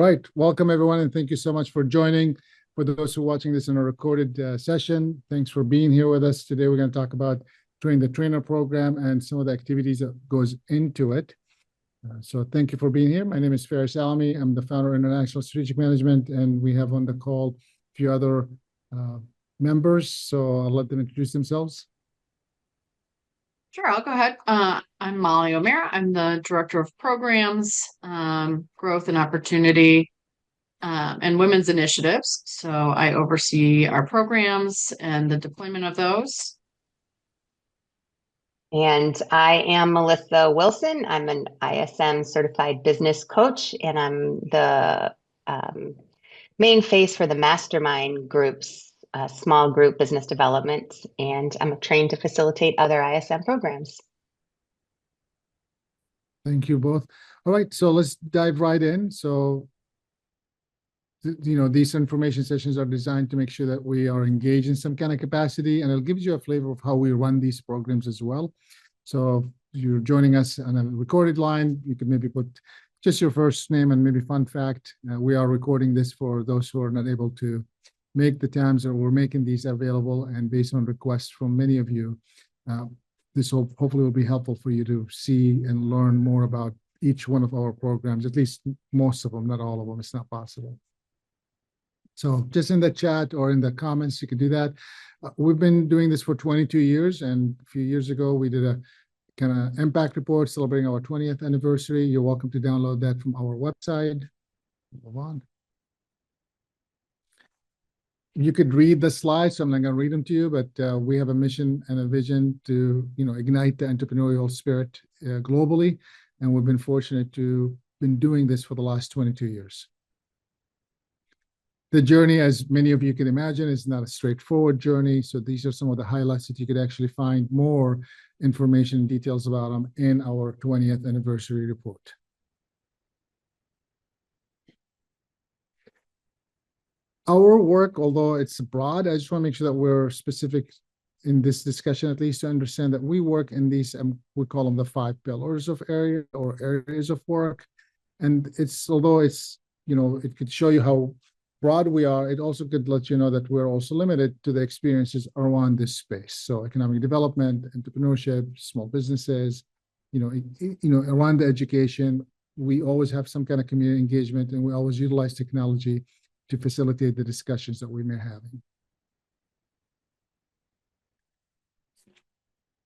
right, welcome everyone, and thank you so much for joining. For those who are watching this in a recorded session, thanks for being here with us. Today we're going to talk about Train the Trainer program and some of the activities that goes into it. So thank you for being here. My name is Faris Alami. I'm the founder of International Strategic Management, and we have on the call a few other members, so I'll let them introduce themselves. Sure, I'll go ahead. I'm Molly O'Meara. I'm the Director of Programs, Growth and Opportunity, and Women's Initiatives. So I oversee our programs and the deployment of those. And I am Melissa Wilson. I'm an ISM certified business coach, and I'm the main face for the mastermind groups, small group business development, and I'm trained to facilitate other ISM programs. Thank you both. All right, so let's dive right in. So, these information sessions are designed to make sure that we are engaged in some kind of capacity, and it gives you a flavor of how we run these programs as well. So if you're joining us on a recorded line, you could maybe put just your first name and maybe fun fact. We are recording this for those who are not able to make the times, or we're making these available, and based on requests from many of you, this will hopefully be helpful for you to see and learn more about each one of our programs, at least most of them, not all of them. It's not possible. So just in the chat or in the comments, you can do that. We've been doing this for 22 years, and a few years ago, we did a kind of impact report celebrating our 20th anniversary. You're welcome to download that from our website. Move on. You could read the slides, so I'm not going to read them to you, but we have a mission and a vision to, ignite the entrepreneurial spirit globally, and we've been fortunate to been doing this for the last 22 years. The journey, as many of you can imagine, is not a straightforward journey. So these are some of the highlights that you could actually find more information and details about them in our 20th anniversary report. Our work, although it's broad, I just want to make sure that we're specific in this discussion, at least to understand that we work in these, we call them the 5 pillars of area or areas of work. And although it's, it could show you how broad we are, it also could let you know that we're also limited to the experiences around this space. So economic development, entrepreneurship, small businesses, around the education, we always have some kind of community engagement, and we always utilize technology to facilitate the discussions that we may have.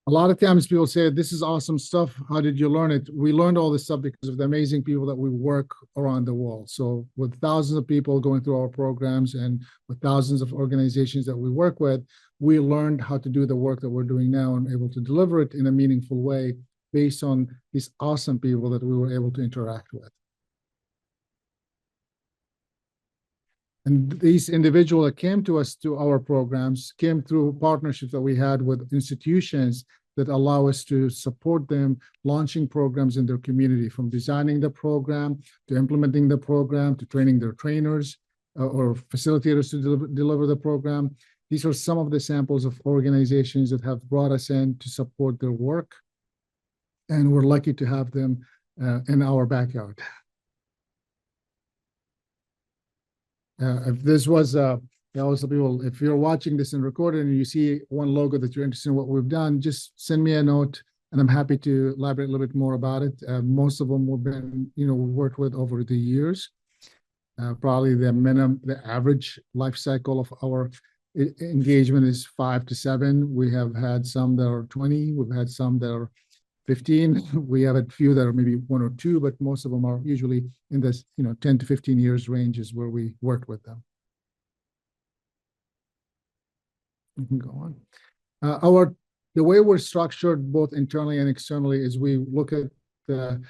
A lot of times people say, this is awesome stuff. How did you learn it? We learned all this stuff because of the amazing people that we work around the world. So with thousands of people going through our programs and with thousands of organizations that we work with, we learned how to do the work that we're doing now and able to deliver it in a meaningful way based on these awesome people that we were able to interact with. And these individuals that came to us to our programs came through partnerships that we had with institutions that allow us to support them launching programs in their community, from designing the program to implementing the program to training their trainers or facilitators to deliver the program. These are some of the samples of organizations that have brought us in to support their work, and we're lucky to have them in our backyard. If this was, also people, if you're watching this and recorded and you see one logo that you're interested in what we've done, just send me a note, and I'm happy to elaborate a little bit more about it. Most of them we've been, worked with over the years. Probably the average life cycle of our engagement is 5 to 7. We have had some that are 20. We've had some that are 15. We have a few that are maybe 1 or 2, but most of them are usually in this, 10 to 15 years ranges where we worked with them. We can go on. The way we're structured both internally and externally is we look at the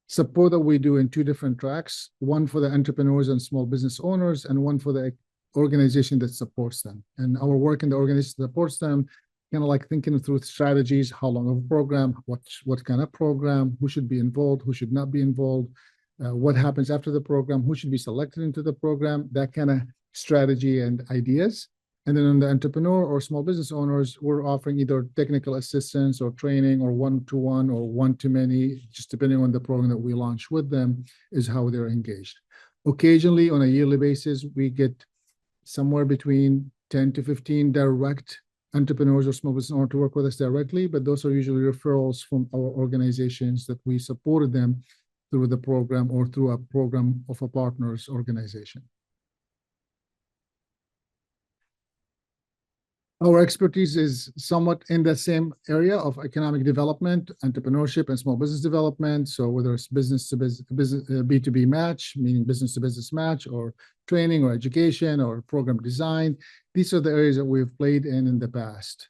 support that we do in 2 different tracks, one for the entrepreneurs and small business owners, and one for the organization that supports them. And our work in the organization that supports them, kind of like thinking through strategies, how long of a program, what kind of program, who should be involved, who should not be involved, what happens after the program, who should be selected into the program, that kind of strategy and ideas. And then on the entrepreneur or small business owners, we're offering either technical assistance or training or one-to-one or one-to-many, just depending on the program that we launch with them, is how they're engaged. Occasionally, on a yearly basis, we get somewhere between 10 to 15 direct entrepreneurs or small business owners to work with us directly, but those are usually referrals from our organizations that we supported them through the program or through a program of a partner's organization. Our expertise is somewhat in the same area of economic development, entrepreneurship, and small business development. So whether it's business to business, B2B match, meaning business to business match, or training or education or program design, these are the areas that we've played in the past.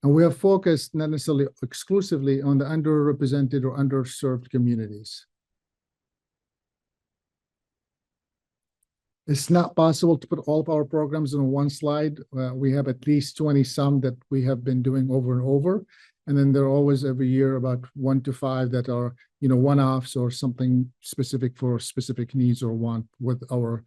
And we have focused not necessarily exclusively on the underrepresented or underserved communities. It's not possible to put all of our programs on one slide. We have at least 20 some that we have been doing over and over. And then there are always every year about 1 to 5 that are, one-offs or something specific for specific needs or want with our,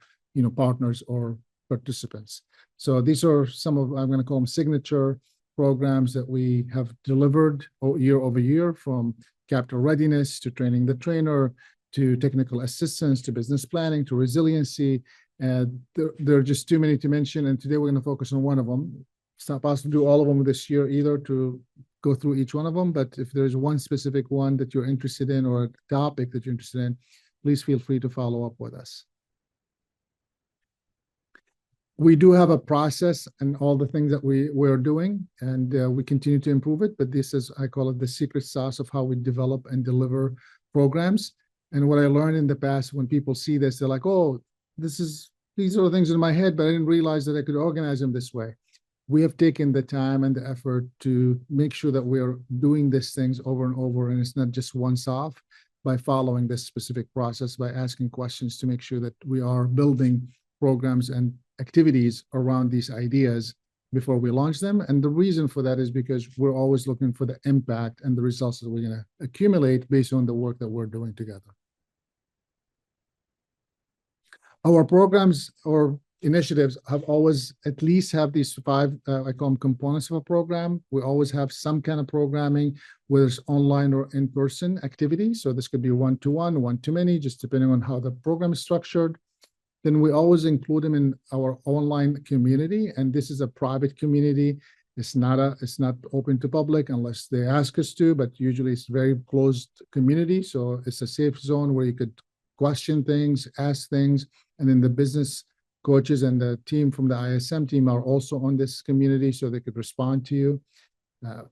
partners or participants. So these are some of, I'm going to call them signature programs that we have delivered year over year, from capital readiness to training the trainer, to technical assistance, to business planning, to resiliency. And there are just too many to mention, and today we're going to focus on one of them. It's not possible to do all of them this year either, to go through each one of them, but if there's one specific one that you're interested in or a topic that you're interested in, please feel free to follow up with us. We do have a process and all the things that we're doing, and we continue to improve it, but this is, I call it the secret sauce of how we develop and deliver programs. And what I learned in the past, when people see this, they're like, oh, these are the things in my head, but I didn't realize that I could organize them this way. We have taken the time and the effort to make sure that we're doing these things over and over, and it's not just once off, by following this specific process, by asking questions to make sure that we are building programs and activities around these ideas before we launch them. And the reason for that is because we're always looking for the impact and the results that we're going to accumulate based on the work that we're doing together. Our programs or initiatives have always at least have these 5, I call them components of a program. We always have some kind of programming, whether it's online or in-person activity. So this could be one-to-one, one-to-many, just depending on how the program is structured. Then we always include them in our online community, and this is a private community. It's not open to public unless they ask us to, but usually it's very closed community. So it's a safe zone where you could question things, ask things, and then the business coaches and the team from the ISM team are also on this community, so they could respond to you.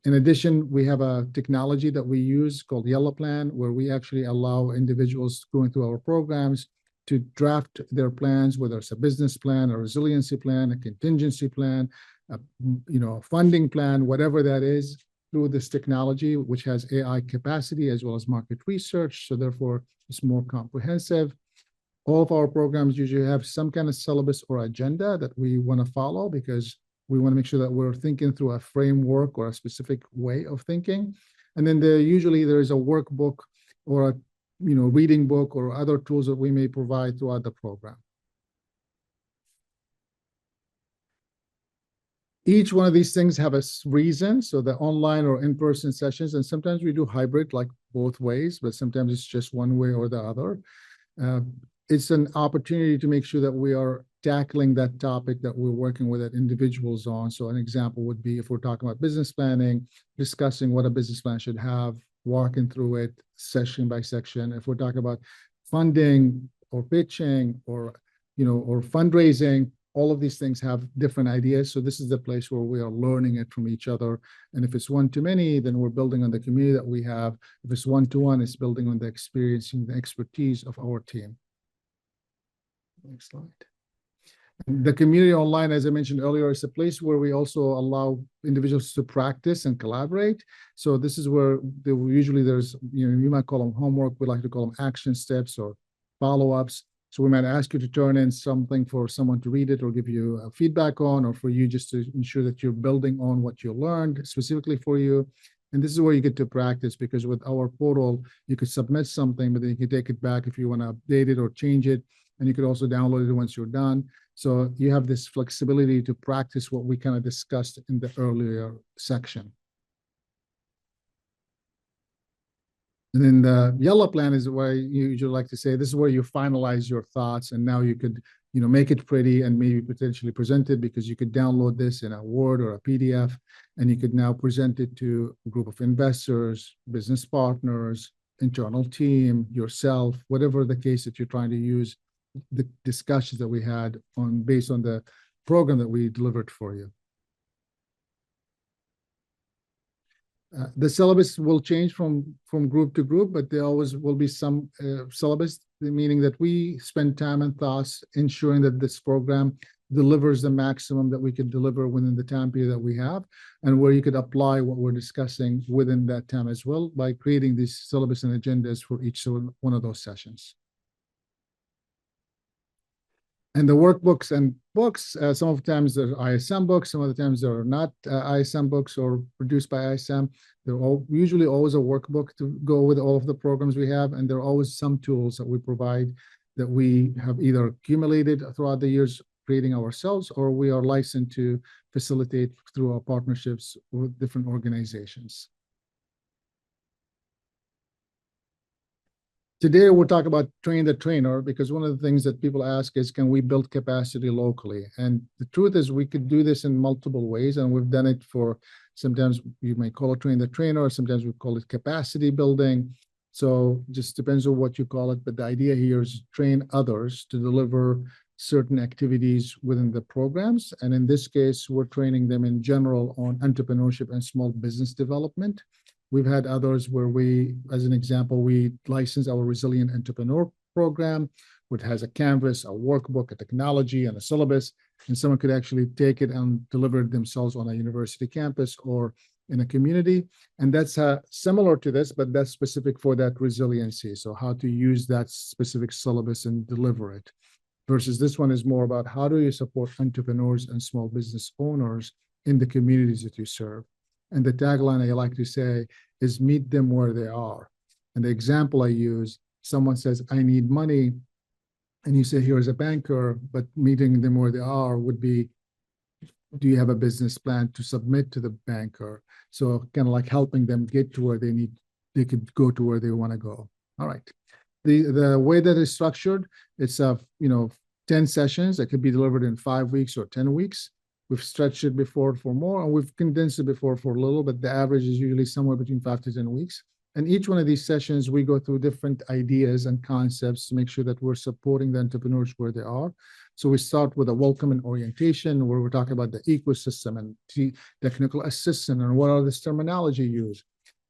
In addition, we have a technology that we use called Yellow Plan, where we actually allow individuals going through our programs to draft their plans, whether it's a business plan, a resiliency plan, a contingency plan, a funding plan, whatever that is, through this technology, which has AI capacity as well as market research. So therefore, it's more comprehensive. All of our programs usually have some kind of syllabus or agenda that we want to follow, because we want to make sure that we're thinking through a framework or a specific way of thinking. And then usually there is a workbook or a reading book or other tools that we may provide throughout the program. Each one of these things have a reason. So the online or in-person sessions, and sometimes we do hybrid, like both ways, but sometimes it's just one way or the other. It's an opportunity to make sure that we are tackling that topic that we're working with individuals on. So an example would be, if we're talking about business planning, discussing what a business plan should have, walking through it section by section. If we're talking about funding or pitching or fundraising, all of these things have different ideas. So this is the place where we are learning it from each other. And if it's one-to-many, then we're building on the community that we have. If it's one-to-one, it's building on the experience and the expertise of our team. Next slide. The community online, as I mentioned earlier, is a place where we also allow individuals to practice and collaborate. So this is where usually there's, you might call them homework. We like to call them action steps or follow-ups. So we might ask you to turn in something for someone to read it or give you feedback on, or for you just to ensure that you're building on what you learned specifically for you. And this is where you get to practice, because with our portal, you could submit something, but then you can take it back if you want to update it or change it. And you could also download it once you're done. So you have this flexibility to practice what we kind of discussed in the earlier section. And then the yellow plan is where you usually like to say, this is where you finalize your thoughts, and now you could, make it pretty and maybe potentially present it, because you could download this in a Word or a PDF, and you could now present it to a group of investors, business partners, internal team, yourself, whatever the case that you're trying to use, the discussions that we had based on the program that we delivered for you. The syllabus will change from group to group, but there always will be some syllabus, meaning that we spend time and thoughts ensuring that this program delivers the maximum that we could deliver within the time period that we have, and where you could apply what we're discussing within that time as well by creating these syllabus and agendas for each one of those sessions. And the workbooks and books, some of the times they're ISM books, some of the times they're not ISM books or produced by ISM. They're usually always a workbook to go with all of the programs we have, and there are always some tools that we provide that we have either accumulated throughout the years creating ourselves, or we are licensed to facilitate through our partnerships with different organizations. Today, we'll talk about train the trainer, because one of the things that people ask is, can we build capacity locally? And the truth is, we could do this in multiple ways, and we've done it for, sometimes you may call it train the trainer, sometimes we call it capacity building. So just depends on what you call it. But the idea here is train others to deliver certain activities within the programs. And in this case, we're training them in general on entrepreneurship and small business development. We've had others where we, as an example, we license our Resilient Entrepreneur program, which has a canvas, a workbook, a technology, and a syllabus, and someone could actually take it and deliver it themselves on a university campus or in a community. And that's similar to this, but that's specific for that resiliency. So how to use that specific syllabus and deliver it. Versus this one is more about how do you support entrepreneurs and small business owners in the communities that you serve. And the tagline I like to say is meet them where they are. And the example I use, someone says, I need money. And you say, here's a banker, but meeting them where they are would be, do you have a business plan to submit to the banker? So kind of like helping them get to where they could go to where they want to go. All right. The way that is structured, it's 10 sessions that could be delivered in 5 weeks or 10 weeks. We've stretched it before for more, and we've condensed it before for a little, but the average is usually somewhere between 5 to 10 weeks. And each one of these sessions, we go through different ideas and concepts to make sure that we're supporting the entrepreneurs where they are. So we start with a welcome and orientation, where we're talking about the ecosystem and technical assistance and what are this terminology used.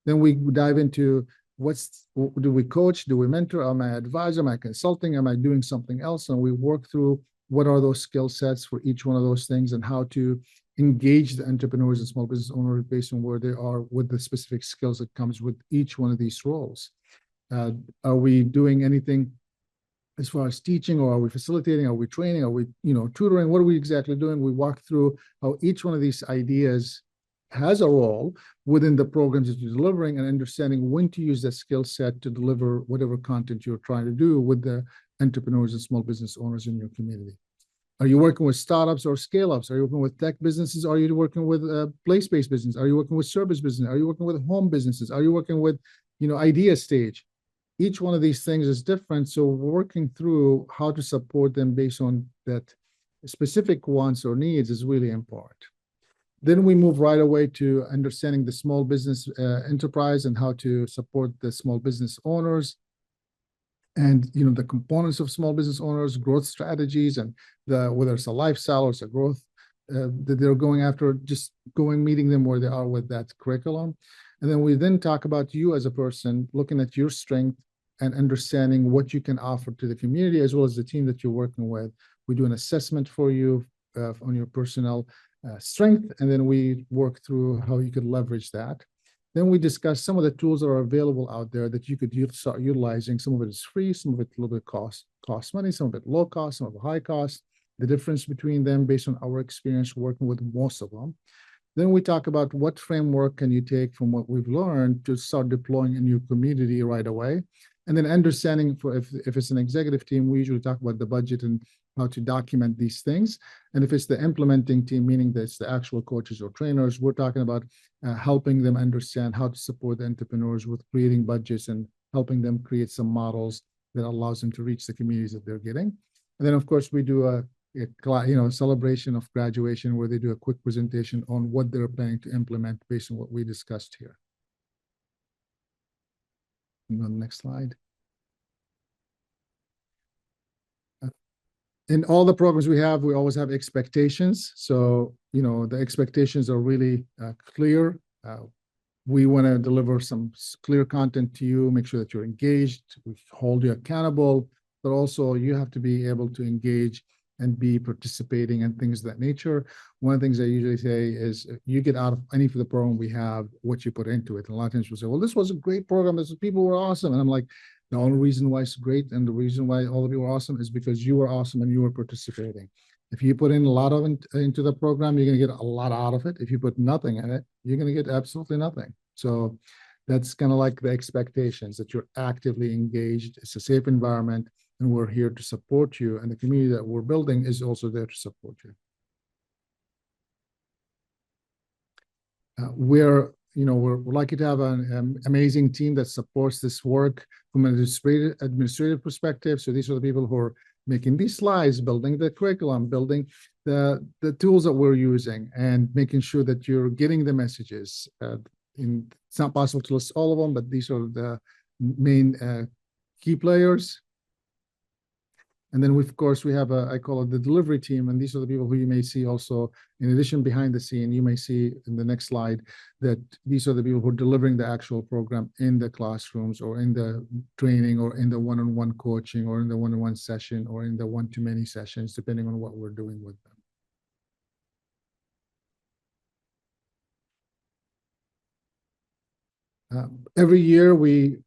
Then we dive into do we coach, do we mentor, am I advisor, am I consulting, am I doing something else? And we work through what are those skill sets for each one of those things and how to engage the entrepreneurs and small business owners based on where they are with the specific skills that comes with each one of these roles. Are we doing anything as far as teaching, or are we facilitating? Are we training? Are we, tutoring? What are we exactly doing? We walk through how each one of these ideas has a role within the programs that you're delivering, and understanding when to use that skill set to deliver whatever content you're trying to do with the entrepreneurs and small business owners in your community. Are you working with startups or scale-ups? Are you working with tech businesses? Are you working with place-based business? Are you working with service business? Are you working with home businesses? Are you working with, idea stage? Each one of these things is different. So working through how to support them based on that specific wants or needs is really important. Then we move right away to understanding the small business enterprise and how to support the small business owners. And the components of small business owners, growth strategies, and whether it's a lifestyle or it's a growth that they're going after, just meeting them where they are with that curriculum. And then we then talk about you as a person, looking at your strength and understanding what you can offer to the community as well as the team that you're working with. We do an assessment for you on your personal strength, and then we work through how you could leverage that. Then we discuss some of the tools that are available out there that you could start utilizing. Some of it is free, some of it a little bit cost money, some of it low cost, some of it high cost, the difference between them based on our experience working with most of them. Then we talk about what framework can you take from what we've learned to start deploying in your community right away. And then understanding for if it's an executive team, we usually talk about the budget and how to document these things. And if it's the implementing team, meaning that it's the actual coaches or trainers, we're talking about helping them understand how to support the entrepreneurs with creating budgets and helping them create some models that allows them to reach the communities that they're getting. And then, of course, we do a celebration of graduation where they do a quick presentation on what they're planning to implement based on what we discussed here. And on the next slide. In all the programs we have, we always have expectations. So, the expectations are really clear. We want to deliver some clear content to you, make sure that you're engaged, we hold you accountable, but also you have to be able to engage and be participating and things of that nature. One of the things I usually say is you get out of any of the program we have what you put into it. And a lot of times people say, well, this was a great program. People were awesome. And I'm like, the only reason why it's great and the reason why all of you are awesome is because you were awesome and you were participating. If you put in a lot of into the program, you're going to get a lot out of it. If you put nothing in it, you're going to get absolutely nothing. So that's kind of like the expectations that you're actively engaged. It's a safe environment, and we're here to support you. And the community that we're building is also there to support you. We're lucky to have an amazing team that supports this work from an administrative perspective. So these are the people who are making these slides, building the curriculum, building the tools that we're using, and making sure that you're getting the messages. It's not possible to list all of them, but these are the main key players. And then, of course, we have I call it the delivery team. And these are the people who you may see also, in addition, behind the scene. You may see in the next slide that these are the people who are delivering the actual program in the classrooms or in the training or in the one-on-one coaching or in the one-on-one session or in the one-to-many sessions, depending on what we're doing with them. Every year, we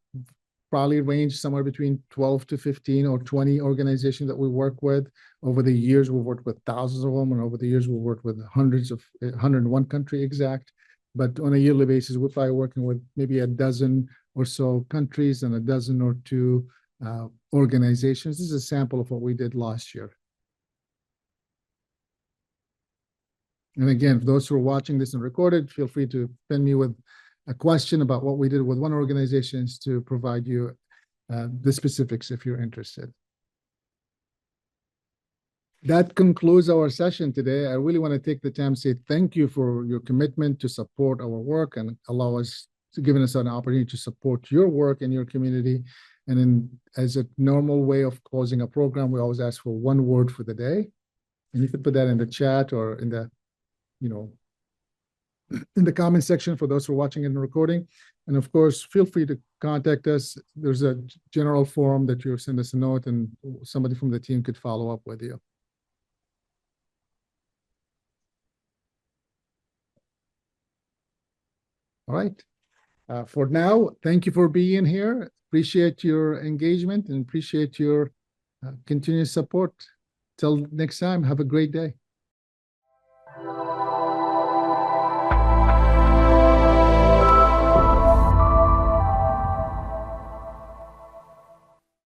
probably range somewhere between 12 to 15 or 20 organizations that we work with. Over the years, we've worked with thousands of them, and over the years, we've worked with 101 country exact. But on a yearly basis, we're probably working with maybe a dozen or so countries and a dozen or two organizations. This is a sample of what we did last year. And again, for those who are watching this and recorded, feel free to send me with a question about what we did with one organization to provide you the specifics if you're interested. That concludes our session today. I really want to take the time to say thank you for your commitment to support our work and allow us to giving us an opportunity to support your work in your community. And then, as a normal way of closing a program, we always ask for one word for the day. And you can put that in the chat or in the, in the comment section for those who are watching in the recording. And of course, feel free to contact us. There's a general form that you send us a note and somebody from the team could follow up with you. All right. For now, thank you for being here. Appreciate your engagement and appreciate your continuous support. Till next time, have a great day.